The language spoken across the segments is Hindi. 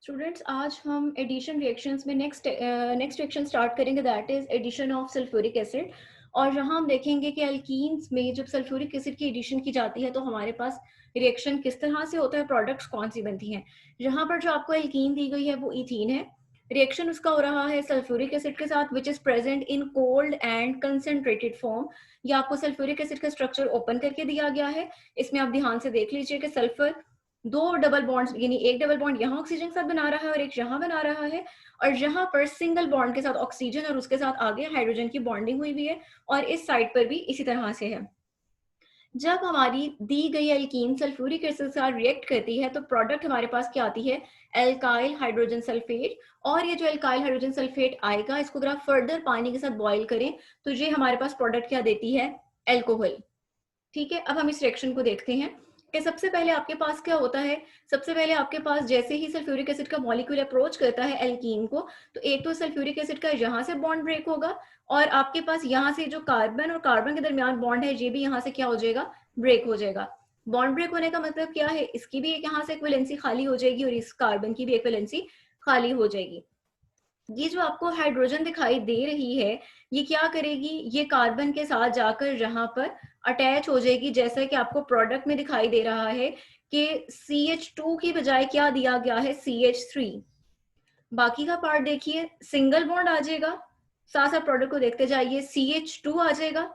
स्टूडेंट्स, आज हम एडिशन रिएक्शंस में नेक्स्ट रिएक्शन स्टार्ट करेंगे, that is addition of sulphuric acid. और यहाँ हम देखेंगे कि अल्कीन्स में जब सल्फ्यूरिक एसिड की एडिशन की जाती है तो हमारे पास रिएक्शन किस तरह से होता है, प्रोडक्ट्स कौन सी बनती हैं। यहाँ पर जो आपको एल्कीन दी गई है वो इथीन है। रिएक्शन उसका हो रहा है सल्फ्यूरिक एसिड के साथ which is present in cold and concentrated form. या आपको सल्फ्यूरिक एसिड का स्ट्रक्चर ओपन करके दिया गया है। इसमें आप ध्यान से देख लीजिए कि सल्फर दो डबल बॉन्ड्स यानी एक डबल बॉन्ड यहाँ ऑक्सीजन के साथ बना रहा है और एक यहाँ बना रहा है, और यहाँ पर सिंगल बॉन्ड के साथ ऑक्सीजन और उसके साथ आगे हाइड्रोजन की बॉन्डिंग हुई हुई है, और इस साइड पर भी इसी तरह से है। जब हमारी दी गई एल्कीन सल्फ्यूरिक एसिड के साथ रिएक्ट करती है तो प्रोडक्ट हमारे पास क्या आती है, एल्काइल हाइड्रोजन सल्फेट। और ये जो एल्काइल हाइड्रोजन सल्फेट आएगा, इसको अगर आप फर्दर पानी के साथ बॉइल करें तो ये हमारे पास प्रोडक्ट क्या देती है, एल्कोहल। ठीक है, अब हम इस रिएक्शन को देखते हैं कि सबसे पहले आपके पास क्या होता है। सबसे पहले आपके पास जैसे ही सल्फ्यूरिक एसिड का मॉलिक्यूल अप्रोच करता है एल्कीन को, तो एक तो सल्फ्यूरिक एसिड का यहाँ से बॉन्ड ब्रेक होगा, और आपके पास यहाँ से जो कार्बन और कार्बन के दरमियान बॉन्ड है ये भी यहाँ से क्या हो जाएगा, ब्रेक हो जाएगा। बॉन्ड ब्रेक होने का मतलब क्या है, इसकी भी एक यहाँ से एक वैलेंसी खाली हो जाएगी और इस कार्बन की भी एक वैलेंसी खाली हो जाएगी। ये जो आपको हाइड्रोजन दिखाई दे रही है, ये क्या करेगी, ये कार्बन के साथ जाकर यहाँ पर अटैच हो जाएगी, जैसा कि आपको प्रोडक्ट में दिखाई दे रहा है कि CH2 की बजाय क्या दिया गया है, CH3। बाकी का पार्ट देखिए, सिंगल बॉन्ड आ जाएगा, साथ साथ प्रोडक्ट को देखते जाइए, CH2 आ जाएगा,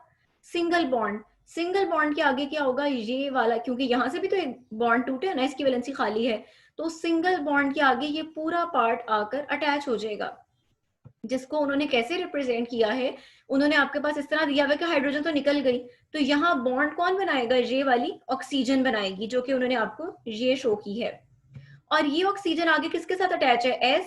सिंगल बॉन्ड। सिंगल बॉन्ड के आगे क्या होगा, ये वाला, क्योंकि यहाँ से भी तो एक बॉन्ड टूटे ना, इसकी वैलेंसी खाली है, तो सिंगल बॉन्ड के आगे ये पूरा पार्ट आकर अटैच हो जाएगा। जिसको उन्होंने कैसे रिप्रेजेंट किया है, उन्होंने आपके पास इस तरह दिया हुआ कि हाइड्रोजन तो निकल गई, तो यहाँ बॉन्ड कौन बनाएगा, ये वाली ऑक्सीजन बनाएगी, जो कि उन्होंने आपको ये शो की है। और ये ऑक्सीजन आगे किसके साथ अटैच है, S,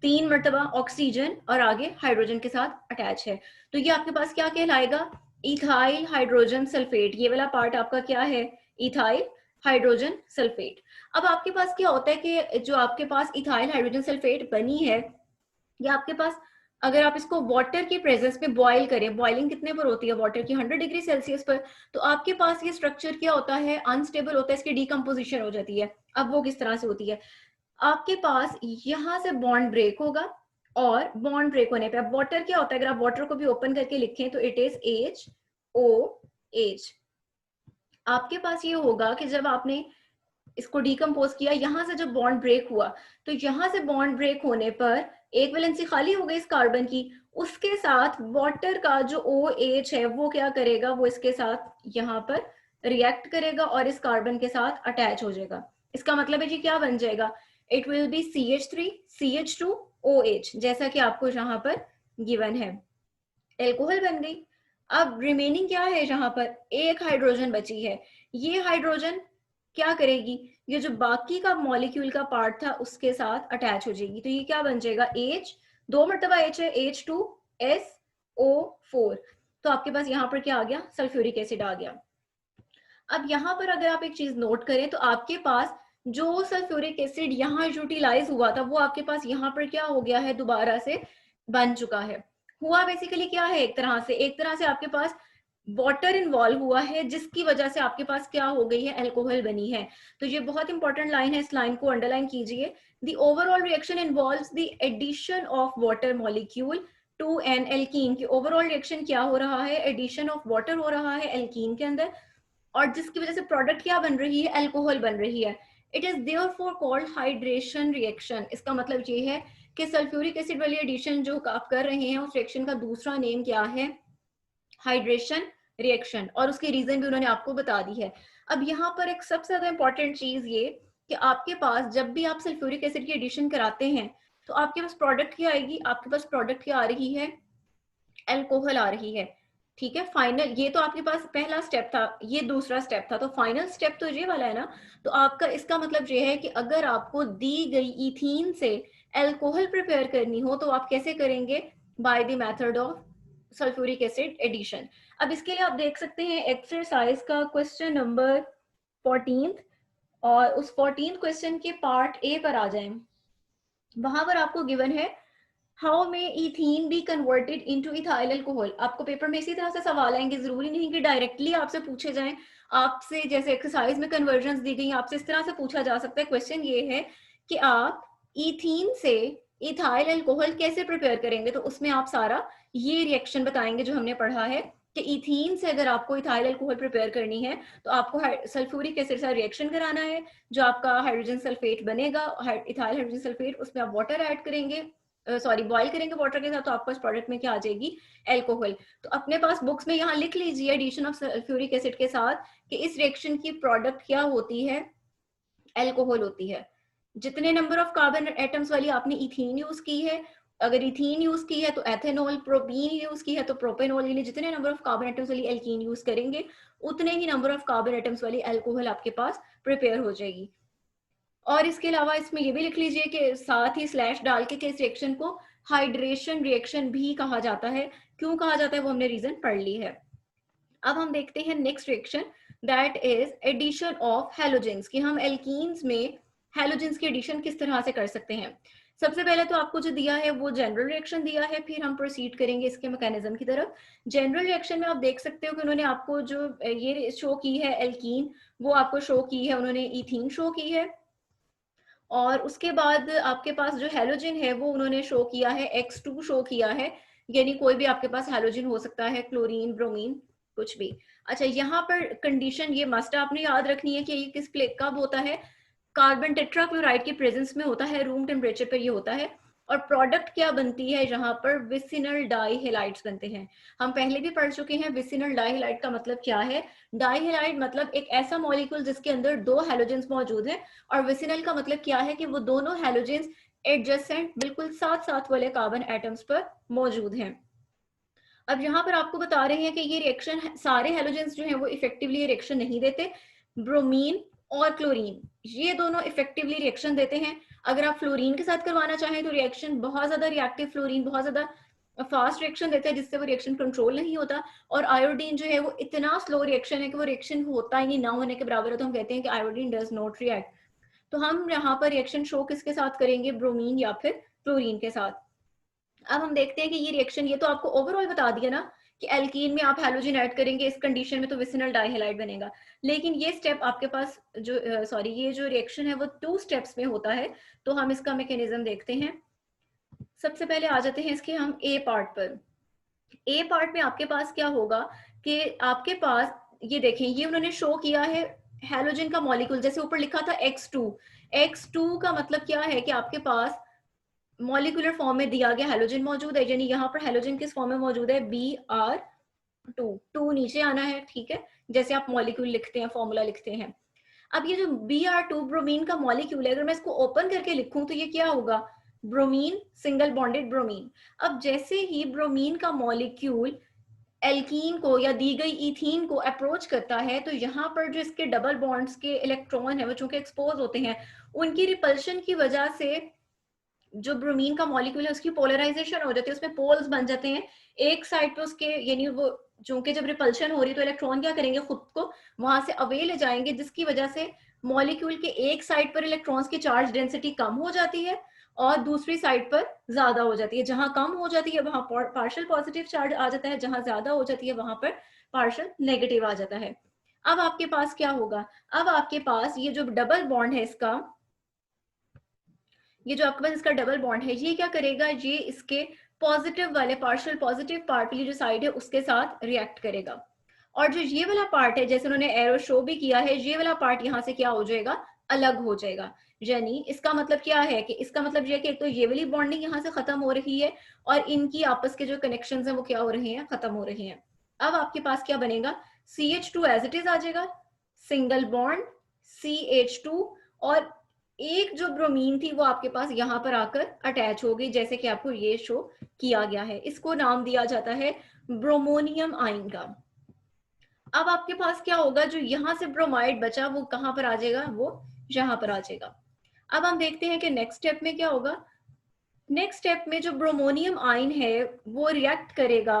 3 मरतबा ऑक्सीजन और आगे हाइड्रोजन के साथ अटैच है। तो ये आपके पास क्या कहलाएगा, इथाइल हाइड्रोजन सल्फेट। ये वाला पार्ट आपका क्या है, इथाइल हाइड्रोजन सल्फेट। अब आपके पास क्या होता है कि जो आपके पास इथाइल हाइड्रोजन सल्फेट बनी है, या आपके पास अगर आप इसको वाटर की प्रेजेंस में बॉईल करें, बॉइलिंग कितने पर होती है वाटर की, 100 डिग्री सेल्सियस पर, तो आपके पास ये स्ट्रक्चर क्या होता है, अनस्टेबल होता है, इसकी डीकम्पोजिशन हो जाती है। अब वो किस तरह से होती है, आपके पास यहाँ से बॉन्ड ब्रेक होगा, और बॉन्ड ब्रेक होने पे अब वाटर क्या होता है, अगर आप वाटर को भी ओपन करके लिखें तो इट इज HOH। आपके पास ये होगा कि जब आपने इसको डीकम्पोज किया, यहाँ से जब बॉन्ड ब्रेक हुआ, तो यहाँ से बॉन्ड ब्रेक होने पर एक वैलेंसी खाली हो गई इस कार्बन की, उसके साथ वाटर का जो OH है वो क्या करेगा, वो इसके साथ यहाँ पर रिएक्ट करेगा और इस कार्बन के साथ अटैच हो जाएगा। इसका मतलब है जी क्या बन जाएगा, it will be CH3 CH2 OH, जैसा कि आपको यहाँ पर गिवन है, एल्कोहल बन गई। अब रिमेनिंग क्या है, यहाँ पर एक हाइड्रोजन बची है, ये हाइड्रोजन क्या करेगी, ये जो बाकी का मॉलिक्यूल का पार्ट था उसके साथ अटैच हो जाएगी, तो ये क्या बन जाएगा, H, 2 मरतबा H है, H2SO4। तो आपके पास यहाँ पर क्या आ गया, सल्फ्यूरिक एसिड आ गया। अब यहाँ पर अगर आप एक चीज नोट करें तो आपके पास जो सल्फ्यूरिक एसिड यहाँ यूटिलाइज हुआ था वो आपके पास यहाँ पर क्या हो गया है, दोबारा से बन चुका है। हुआ बेसिकली क्या है, एक तरह से आपके पास वाटर इन्वॉल्व हुआ है, जिसकी वजह से आपके पास क्या हो गई है, एल्कोहल बनी है। तो ये बहुत इंपॉर्टेंट लाइन है, इस लाइन को अंडरलाइन कीजिए। The overall reaction involves the addition of water molecule to an alkene. की ओवरऑल रिएक्शन क्या हो रहा है, एडिशन ऑफ वाटर हो रहा है एल्कीन के अंदर, और जिसकी वजह से प्रोडक्ट क्या बन रही है, एल्कोहल बन रही है। It is therefore called hydration reaction. इसका मतलब ये है कि सल्फ्यूरिक एसिड वाली एडिशन जो आप कर रहे हैं उस रिएक्शन का दूसरा नेम क्या है, हाइड्रेशन रिएक्शन, और उसकी रीजन भी उन्होंने आपको बता दी है। अब यहाँ पर एक सबसे ज्यादा इंपॉर्टेंट चीज ये कि आपके पास जब भी आप सल्फ्यूरिक एसिड की एडिशन कराते हैं तो आपके पास प्रोडक्ट क्या आएगी, आपके पास प्रोडक्ट क्या आ रही है, एल्कोहल आ रही है। ठीक है, फाइनल, ये तो आपके पास पहला स्टेप था, ये दूसरा स्टेप था, तो फाइनल स्टेप तो ये वाला है ना। तो आपका इसका मतलब ये है कि अगर आपको दी गई इथीन से एल्कोहल प्रिपेयर करनी हो तो आप कैसे करेंगे, by the method of sulphuric acid addition. अब इसके लिए आप देख सकते हैं एक्सरसाइज का क्वेश्चन नंबर 14, और उस 14 क्वेश्चन के पार्ट ए पर आ जाएं। वहां पर आपको गिवन है how may ethene be converted into ethyl alcohol. आपको पेपर में इसी तरह से सवाल आएंगे, जरूरी नहीं कि डायरेक्टली आपसे पूछे जाएं। आपसे जैसे एक्सरसाइज में कन्वर्जन दी गई, आपसे इस तरह से पूछा जा सकता है। क्वेश्चन ये है कि आप इथीन से इथाइल अल्कोहल कैसे प्रिपेयर करेंगे, तो उसमें आप सारा ये रिएक्शन बताएंगे जो हमने पढ़ा है कि इथीन से अगर आपको इथाइल अल्कोहल प्रिपेयर करनी है तो आपको सल्फ्यूरिक एसिड से रिएक्शन कराना है, जो आपका हाइड्रोजन सल्फेट बनेगा, इथाइल हाइड्रोजन सल्फेट, उसमें आप वाटर ऐड करेंगे, सॉरी बॉईल करेंगे वाटर के साथ, तो आपको इस प्रोडक्ट में क्या आ जाएगी, एल्कोहल। तो अपने पास बुक्स में यहाँ लिख लीजिए एडिशन ऑफ सल्फ्यूरिक एसिड के साथ कि इस रिएक्शन की प्रोडक्ट क्या होती है, एल्कोहल होती है। जितने नंबर ऑफ कार्बन एटम्स वाली आपने इथीन यूज की है, अगर इथीन यूज की है तो एथेनॉल, प्रोपीन यूज की है तो प्रोपेनॉल, यानी जितने नंबर ऑफ कार्बन एटम्स वाली एल्कीन यूज करेंगे उतने ही नंबर ऑफ कार्बन एटम्स वाली एल्कोहल आपके पास प्रिपेयर हो जाएगी। और इसके अलावा इसमें ये भी लिख लीजिए कि साथ ही स्लैश डाल के इस रिएक्शन को हाइड्रेशन रिएक्शन भी कहा जाता है। क्यों कहा जाता है वो हमने रीजन पढ़ ली है। अब हम देखते हैं next reaction, that is addition of halogens, कि हम एल्कीन्स में हैलोजेंस की एडिशन किस तरह से कर सकते हैं। सबसे पहले तो आपको जो दिया है वो जनरल रिएक्शन दिया है, फिर हम प्रोसीड करेंगे इसके मैकेनिज्म की तरफ। जनरल रिएक्शन में आप देख सकते हो कि उन्होंने आपको जो ये शो की है एल्कीन, वो आपको शो की है, उन्होंने इथीन शो की है। और उसके बाद आपके पास जो हैलोजन है वो उन्होंने शो किया है, X2 शो किया है, यानी कोई भी आपके पास हैलोजन हो सकता है, क्लोरीन, ब्रोमीन, कुछ भी। अच्छा, यहाँ पर कंडीशन ये मस्ट आपने याद रखनी है कि ये किस प्ले कब होता है, कार्बन टेट्राक्लोराइड की प्रेजेंस में होता है, रूम टेम्परेचर पर ये होता है। और प्रोडक्ट क्या बनती है, जहां पर विसिनल डाइहेलाइड्स बनते हैं। हम पहले भी पढ़ चुके हैं विसिनल डाइहेलाइड का मतलब क्या है। डाइहेलाइड मतलब एक ऐसा मॉलिक्यूल जिसके अंदर दो हैलोजेंस मौजूद हैं, और विसिनल का मतलब क्या है कि वो दोनों हैलोजेंस एडजेसेंट, बिल्कुल साथ साथ वाले कार्बन एटम्स पर मौजूद हैं। अब यहाँ पर आपको बता रहे हैं कि ये रिएक्शन, सारे हैलोजेंस जो हैं वो इफेक्टिवली रिएक्शन नहीं देते। ब्रोमीन और क्लोरीन ये दोनों इफेक्टिवली रिएक्शन देते हैं। अगर आप फ्लोरीन के साथ करवाना चाहें तो रिएक्शन बहुत ज्यादा रिएक्टिव, फ्लोरीन बहुत ज्यादा फास्ट रिएक्शन देता है जिससे वो रिएक्शन कंट्रोल नहीं होता। और आयोडीन जो है वो इतना स्लो रिएक्शन है कि वो रिएक्शन होता ही नहीं, ना होने के बराबर है, तो हम कहते हैं कि आयोडीन डज नॉट रिएक्ट। तो हम यहाँ पर रिएक्शन शो किसके साथ करेंगे, ब्रोमीन या फिर क्लोरीन के साथ। अब हम देखते हैं कि ये रिएक्शन, ये तो आपको ओवरऑल बता दिया ना कि एल्कीन में आप हैलोजन ऐड करेंगे इस कंडीशन में तो विसिनल डाइहेलाइड बनेगा। लेकिन ये स्टेप आपके पास जो सॉरी ये जो रिएक्शन है वो 2 स्टेप्स में होता है। तो हम इसका मैकेनिज्म देखते हैं। सबसे पहले आ जाते हैं इसके हम ए पार्ट पर। ए पार्ट में आपके पास क्या होगा कि आपके पास ये देखें, ये उन्होंने शो किया है हैलोजन का मॉलिक्यूल, जैसे ऊपर लिखा था X2। X2 का मतलब क्या है कि आपके पास मॉलिक्यूलर फॉर्म में दिया गया हैलोजन मौजूद है, यानी यहाँ पर हैलोजन किस फॉर्म में मौजूद है, Br2, 2 नीचे आना है, ठीक है, जैसे आप मॉलिक्यूल लिखते हैं, फॉर्मूला लिखते हैं। अब ये जो Br2 ब्रोमीन का मॉलिक्यूल है, अगर मैं इसको ओपन करके लिखूं तो ये क्या होगा, ब्रोमीन, सिंगल बॉन्डेड ब्रोमीन। अब जैसे ही ब्रोमीन का मॉलिक्यूल एल्कीन को या दी गई इथीन को अप्रोच करता है, तो यहाँ पर जो इसके डबल बॉन्ड्स के इलेक्ट्रॉन है वो चूंकि एक्सपोज होते हैं, उनकी रिपल्शन की वजह से जो ब्रोमीन का मॉलिक्यूल है उसकी पोलराइजेशन हो जाती है, उसमें पोल्स बन जाते हैं एक साइड पे उसके, यानी वो चूंकि जब रिपल्शन हो रही है तो इलेक्ट्रॉन क्या करेंगे, खुद को वहां से अवे ले जाएंगे, जिसकी वजह से मॉलिक्यूल के एक साइड पर इलेक्ट्रॉन्स की चार्ज डेंसिटी कम हो जाती है और दूसरी साइड पर ज्यादा हो जाती है। जहां कम हो जाती है वहां पार्शियल पॉजिटिव चार्ज आ जाता है, जहां ज्यादा हो जाती है वहां पर पार्शियल नेगेटिव आ जाता है। अब आपके पास क्या होगा, अब आपके पास ये जो डबल बॉन्ड है इसका, ये जो आपके पास इसका डबल बॉन्ड है, ये क्या करेगा, ये इसके पॉजिटिव वाले पार्शियल पॉजिटिव पार्ट वाली जो साइड है उसके साथ रिएक्ट करेगा। और जो ये वाला पार्ट है, जैसे उन्होंने एरो शो भी किया है, ये वाला पार्ट यहाँ से क्या हो जाएगा, अलग हो जाएगा। यानी इसका मतलब क्या है कि इसका मतलब ये है कि एक तो ये वाली बॉन्डिंग यहाँ से खत्म हो रही है और इनकी आपस के जो कनेक्शंस हैं वो क्या हो रहे हैं, खत्म हो रहे हैं। अब आपके पास क्या बनेगा, CH2 एज इट इज आ जाएगा, सिंगल बॉन्ड CH2, और एक जो ब्रोमीन थी वो आपके पास यहाँ पर आकर अटैच हो गई, जैसे कि आपको ये शो किया गया है। इसको नाम दिया जाता है ब्रोमोनियम आयन का। अब आपके पास क्या होगा, जो यहाँ से ब्रोमाइड बचा वो कहाँ पर आ जाएगा, वो यहाँ पर आ जाएगा। अब हम देखते हैं कि नेक्स्ट स्टेप में क्या होगा। नेक्स्ट स्टेप में जो ब्रोमोनियम आयन है वो रिएक्ट करेगा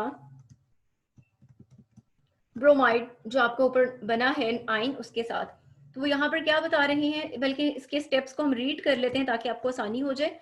ब्रोमाइड जो आपको ऊपर बना है आयन उसके साथ। तो वो यहाँ पर क्या बता रहे हैं, बल्कि इसके स्टेप्स को हम रीड कर लेते हैं ताकि आपको आसानी हो जाए।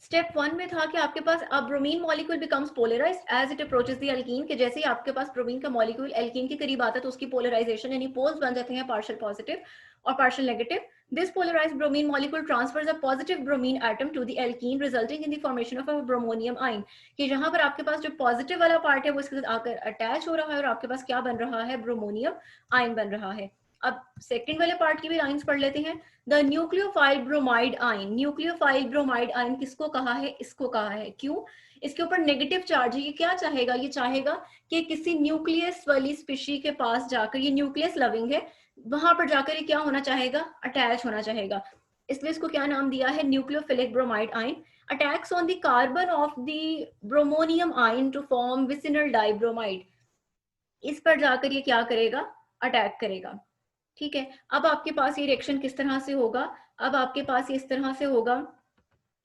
स्टेप 1 में था कि आपके पास अब bromine molecule becomes polarised as it approaches the alkene, कि जैसे ही आपके पास ब्रोमीन का मॉलिक्यूल एल्कीन के करीब आता है तो उसकी पोलराइजेशन यानी पोल्स बन जाते हैं, पार्शियल पॉजिटिव और partial negative. This polarized bromine molecule transfers a positive bromine atom to the alkene, resulting in the formation of a bromonium ion. कि जहां पर आपके पास जो पॉजिटिव वाला पार्ट है वो इसके साथ आकर अटैच हो रहा है और आपके पास क्या बन रहा है, ब्रोमोनियम आयन बन रहा है. अब सेकंड वाले पार्ट की भी लाइंस पढ़ लेते हैं. The nucleophile bromide ion. Nucleophile bromide ion किसको कहा है, इसको कहा है. क्यों? इसके ऊपर नेगेटिव चार्ज है. ये क्या चाहेगा, ये चाहेगा कि किसी न्यूक्लियस वाली स्पीशी के पास जाकर, ये न्यूक्लियस लविंग है, वहां पर जाकर ये क्या होना चाहेगा, अटैच होना चाहेगा. इसलिए इसको क्या नाम दिया है, nucleophilic bromide ion. Attacks on the carbon of the bromonium ion to form vicinal dibromide. इस पर जाकर ये क्या करेगा, अटैक करेगा. ठीक है. अब आपके पास ये रिएक्शन किस तरह से होगा, अब आपके पास ये इस तरह से होगा,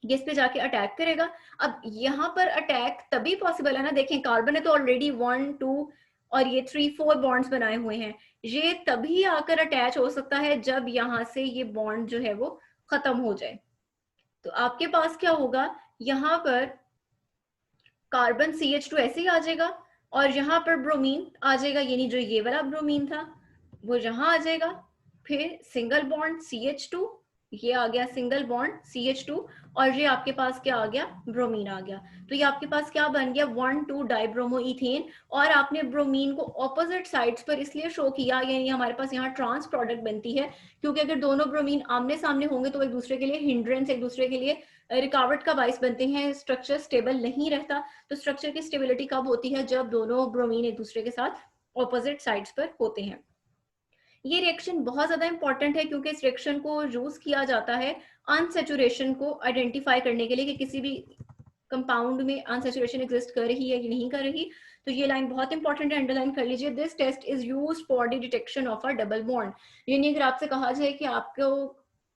ये इस पे जाके अटैक करेगा. अब यहाँ पर अटैक तभी पॉसिबल है ना, देखें कार्बन ने तो ऑलरेडी 1 2 और ये 3 4 बॉन्ड्स बनाए हुए हैं. ये तभी आकर अटैच हो सकता है जब यहाँ से ये बॉन्ड जो है वो खत्म हो जाए. तो आपके पास क्या होगा, यहाँ पर कार्बन CH2 ऐसे ही आ जाएगा और यहाँ पर ब्रोमीन आ जाएगा, यानी जो ये वाला ब्रोमीन था वो यहाँ आ जाएगा. फिर सिंगल बॉन्ड CH2, ये आ गया सिंगल बॉन्ड CH2 और ये आपके पास क्या आ गया, ब्रोमीन आ गया. तो ये आपके पास क्या बन गया, 1 2 डाइब्रोमोइथेन. और आपने ब्रोमीन को ऑपोजिट साइड्स पर इसलिए शो किया, यानी हमारे पास यहाँ ट्रांस प्रोडक्ट बनती है, क्योंकि अगर दोनों ब्रोमीन आमने सामने होंगे तो एक दूसरे के लिए हिंड्रेंस, एक दूसरे के लिए रिकावट का बाइस बनते हैं. स्ट्रक्चर स्टेबल नहीं रहता. तो स्ट्रक्चर की स्टेबिलिटी कब होती है, जब दोनों ब्रोमीन एक दूसरे के साथ ऑपोजिट साइड्स पर होते हैं. ये रिएक्शन बहुत ज्यादा इंपॉर्टेंट है क्योंकि इस रिएक्शन को यूज किया जाता है अनसैचुरेशन को आइडेंटिफाई करने के लिए कि किसी भी कंपाउंड में अनसैचुरेशन एग्जिस्ट कर रही है कि नहीं कर रही. तो ये लाइन बहुत इंपॉर्टेंट है, अंडरलाइन कर लीजिए. This test is used for the detection of a double bond. यानी अगर आपसे कहा जाए कि आपको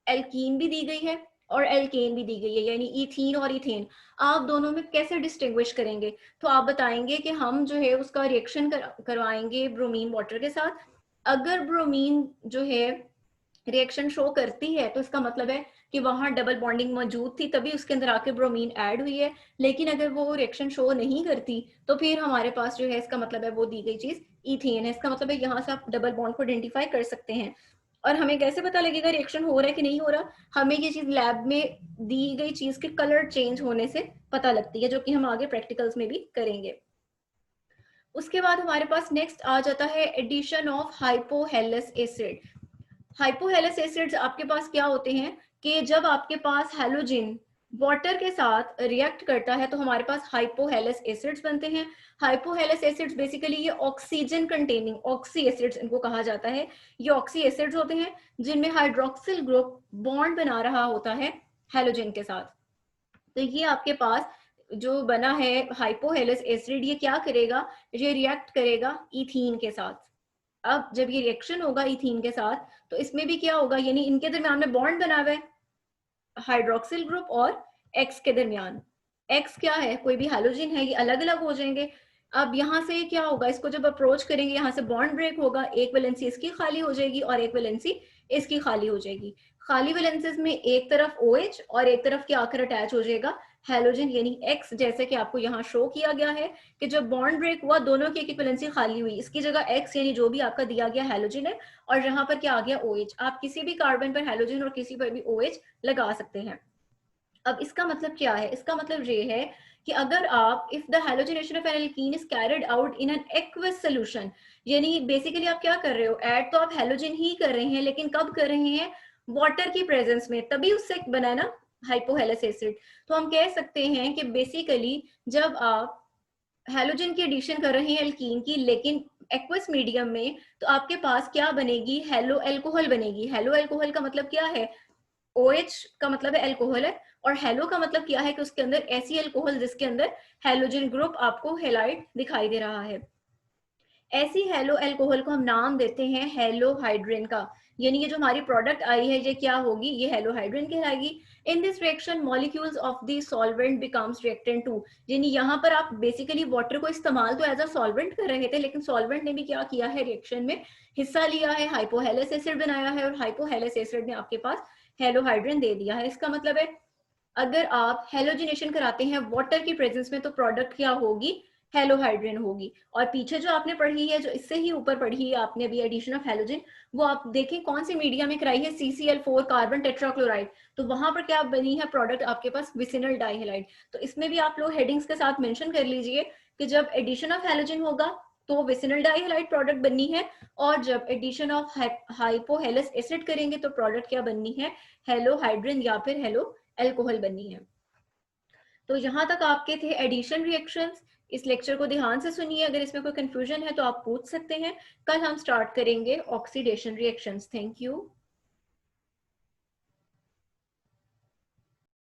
एल्कीन भी दी गई है और एल्केन भी दी गई है, यानी इथीन और इथेन, आप दोनों में कैसे डिस्टिंग्विश करेंगे, तो आप बताएंगे कि हम जो है उसका रिएक्शन करवाएंगे ब्रोमीन वाटर के साथ. अगर ब्रोमीन जो है रिएक्शन शो करती है तो इसका मतलब है कि वहां डबल बॉन्डिंग मौजूद थी, तभी उसके अंदर आके ब्रोमीन ऐड हुई है. लेकिन अगर वो रिएक्शन शो नहीं करती तो फिर हमारे पास जो है इसका मतलब है वो दी गई चीज इथेन है. इसका मतलब है यहाँ से आप डबल बॉन्ड को आइडेंटिफाई कर सकते हैं. और हमें कैसे पता लगेगा रिएक्शन हो रहा है कि नहीं हो रहा, हमें ये चीज लैब में दी गई चीज के कलर चेंज होने से पता लगती है, जो कि हम आगे प्रैक्टिकल्स में भी करेंगे. उसके बाद हमारे पास नेक्स्ट आ जाता है addition of hypohalous acid. Hypohalous acids आपके पास क्या होते हैं कि जब आपके पास हैलोजन वाटर के साथ रिएक्ट करता है तो हमारे पास हाइपोहेलस एसिड्स बनते हैं. हाइपोहेलस एसिड्स बेसिकली ये ऑक्सीजन कंटेनिंग ऑक्सी एसिड्स इनको कहा जाता है. ये ऑक्सी एसिड्स होते हैं जिनमें हाइड्रोक्सिल ग्रुप बॉन्ड बना रहा होता है हैलोजन के साथ. तो ये आपके पास जो बना है हाइपोहेलस एसिड, ये क्या करेगा, ये रिएक्ट करेगा इथीन के साथ. अब जब ये रिएक्शन होगा इथीन के साथ तो इसमें भी क्या होगा, यानी इनके दरमियान में बॉन्ड बना हुआ है हाइड्रोक्सिल ग्रुप और एक्स के दरमियान. एक्स क्या है, कोई भी हैलोजन है, ये अलग अलग हो जाएंगे. अब यहाँ से क्या होगा, इसको जब अप्रोच करेंगे यहाँ से बॉन्ड ब्रेक होगा, एक वैलेंसी इसकी खाली हो जाएगी और एक वैलेंसी इसकी खाली हो जाएगी. खाली वैलेंसीज में एक तरफ OH और एक तरफ क्या आकर अटैच हो जाएगा हैलोजन यानी X, जैसे कि आपको यहाँ शो किया गया है कि जब बॉन्ड ब्रेक हुआ दोनों की एक एक वैलेंसी खाली हुई, इसकी जगह X यानी जो भी आपका दिया गया हैलोजन है और यहाँ पर क्या आ गया OH. आप किसी भी कार्बन पर हैलोजन और किसी पर भी OH लगा सकते हैं. अब इसका मतलब क्या है, इसका मतलब ये है कि अगर आप if the halogenation of N alkene is carried out in an aqueous solution, यानी बेसिकली आप क्या कर रहे हो, ऐड तो आप हैलोजन ही कर रहे हैं लेकिन कब कर रहे हैं, वाटर की प्रेजेंस में, तभी उससे बना है ना हाइपोहेलस एसिड. तो हम कह सकते हैं कि बेसिकली जब आप हैलोजन की एडिशन कर रहे हैं एल्कीन की लेकिन एक्वस मीडियम में, तो आपके पास क्या बनेगी, हेलो एल्कोहल बनेगी. हेलो एल्कोहल का मतलब क्या है, OH का मतलब है एल्कोहल है और हेलो का मतलब क्या है कि उसके अंदर ऐसी एल्कोहल जिसके अंदर हैलोजन ग्रुप आपको हेलाइड दिखाई दे रहा है. ऐसी हेलो एल्कोहल को हम नाम देते हैं हेलोहाइड्रिन का. यानी ये जो हमारी प्रोडक्ट आई है ये क्या होगी, ये हेलोहाइड्रिन कहलाएगी. In this reaction molecules of the solvent becomes reactant too, यानी यहाँ पर आप बेसिकली वाटर को इस्तेमाल तो एज अ सॉल्वेंट कर रहे थे लेकिन सॉल्वेंट ने भी क्या किया है, रिएक्शन में हिस्सा लिया है, हाइपोहेलस एसिड बनाया है और हाइपोहेलस एसिड ने आपके पास हेलोहाइड्रिन दे दिया है. इसका मतलब है अगर आप हेलोजिनेशन कराते हैं वाटर की प्रेजेंस में तो प्रोडक्ट क्या होगी, हेलोहाइड्रिन होगी। और पीछे जो आपने पढ़ी है, जो इससे ही ऊपर पढ़ी है आपने अभी एडिशन ऑफ हेलोजन, वो आप देखें कौन सी मीडिया में कराई है, CCl4 कार्बन टेट्राक्लोराइड। तो वहां पर क्या बनी है प्रोडक्ट आपके पास, विसिनल डाइहेलाइड। तो इसमें भी आप लोग हेडिंग्स के साथ मेंशन कर लीजिए कि जब एडिशन ऑफ हेलोजन होगा तो विसिनल डाइहेलाइड प्रोडक्ट बननी है, और जब एडिशन ऑफ हाइपोहेलस एसिड करेंगे तो प्रोडक्ट क्या बननी है, हेलोहाइड्रिन या फिर हेलो अल्कोहल बननी है। तो यहाँ तक आपके थे एडिशन रिएक्शंस। इस लेक्चर को ध्यान से सुनिए, अगर इसमें कोई कंफ्यूजन है तो आप पूछ सकते हैं। कल हम स्टार्ट करेंगे ऑक्सीडेशन रिएक्शंस। Thank you.